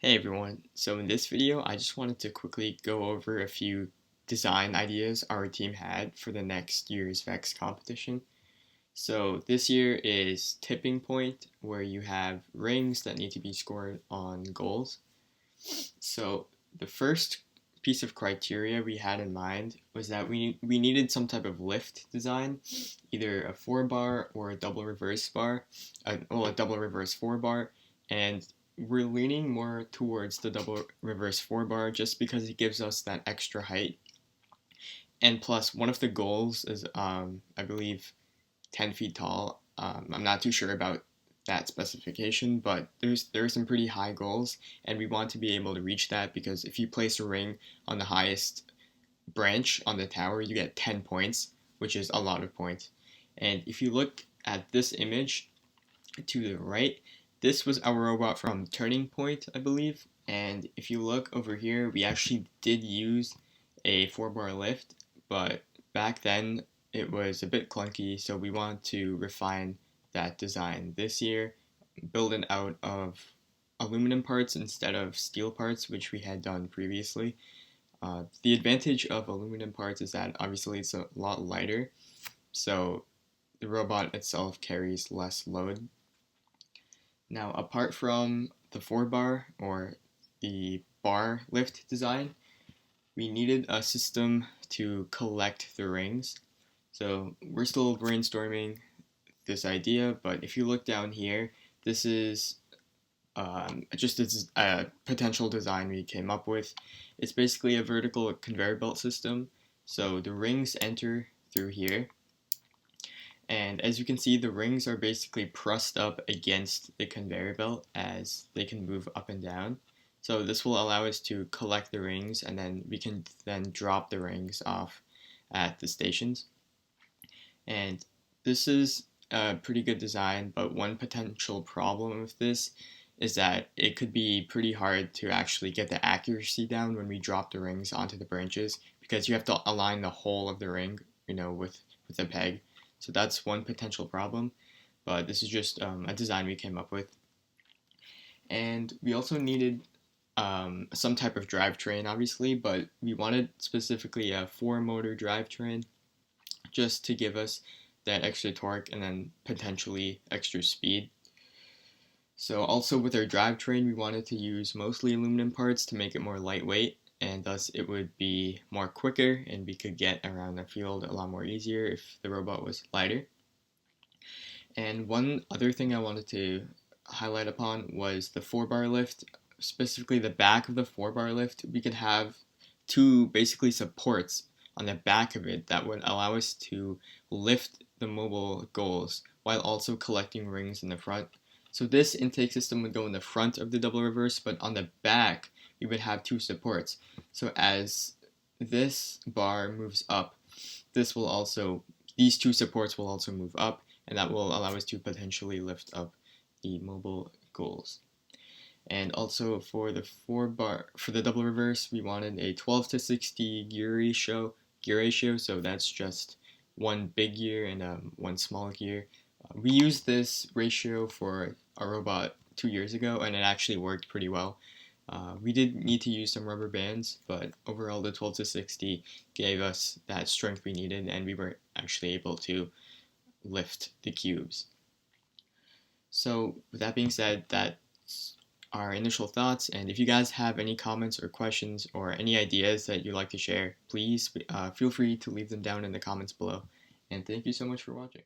Hey everyone, so in this video I just wanted to quickly go over a few design ideas our team had for the next year's VEX competition. So this year is tipping point, where you have rings that need to be scored on goals. So the first piece of criteria we had in mind was that we needed some type of lift design, either a 4-bar or a double reverse bar, a double reverse 4-bar, and we're leaning more towards the double reverse 4-bar just because it gives us that extra height. And plus, one of the goals is, I believe, 10 feet tall. I'm not too sure about that specification, but there are some pretty high goals, and we want to be able to reach that because if you place a ring on the highest branch on the tower, you get 10 points, which is a lot of points. And if you look at this image to the right, this was our robot from Turning Point, I believe. And if you look over here, we actually did use a 4-bar lift, but back then it was a bit clunky, so we want to refine that design this year, build it out of aluminum parts instead of steel parts, which we had done previously. The advantage of aluminum parts is that obviously it's a lot lighter, so the robot itself carries less load. Now, apart from the 4-bar or the bar lift design, we needed a system to collect the rings. So we're still brainstorming this idea, but if you look down here, this is just a potential design we came up with. It's basically a vertical conveyor belt system. So the rings enter through here. And as you can see, the rings are basically pressed up against the conveyor belt as they can move up and down. So this will allow us to collect the rings, and then we can then drop the rings off at the stations. And this is a pretty good design, but one potential problem with this is that it could be pretty hard to actually get the accuracy down when we drop the rings onto the branches, because you have to align the whole of the ring, with a peg. So that's one potential problem, but this is just a design we came up with. And we also needed some type of drivetrain, obviously, but we wanted specifically a 4-motor drivetrain just to give us that extra torque and then potentially extra speed. So also with our drivetrain, we wanted to use mostly aluminum parts to make it more lightweight, and thus it would be more quicker and we could get around the field a lot more easier if the robot was lighter. And one other thing I wanted to highlight upon was the 4-bar lift, specifically the back of the 4-bar lift. We could have two basically supports on the back of it that would allow us to lift the mobile goals while also collecting rings in the front. So this intake system would go in the front of the double reverse, but on the back we would have two supports. So as this bar moves up, these two supports will also move up, and that will allow us to potentially lift up the mobile goals. And also for the double reverse, we wanted a 12:60 gear ratio, so that's just one big gear and one small gear. We used this ratio for a robot 2 years ago, and it actually worked pretty well. We did need to use some rubber bands, but overall the 12:60 gave us that strength we needed, and we were actually able to lift the cubes. So with that being said, that's our initial thoughts, and if you guys have any comments or questions or any ideas that you'd like to share, please feel free to leave them down in the comments below. And thank you so much for watching.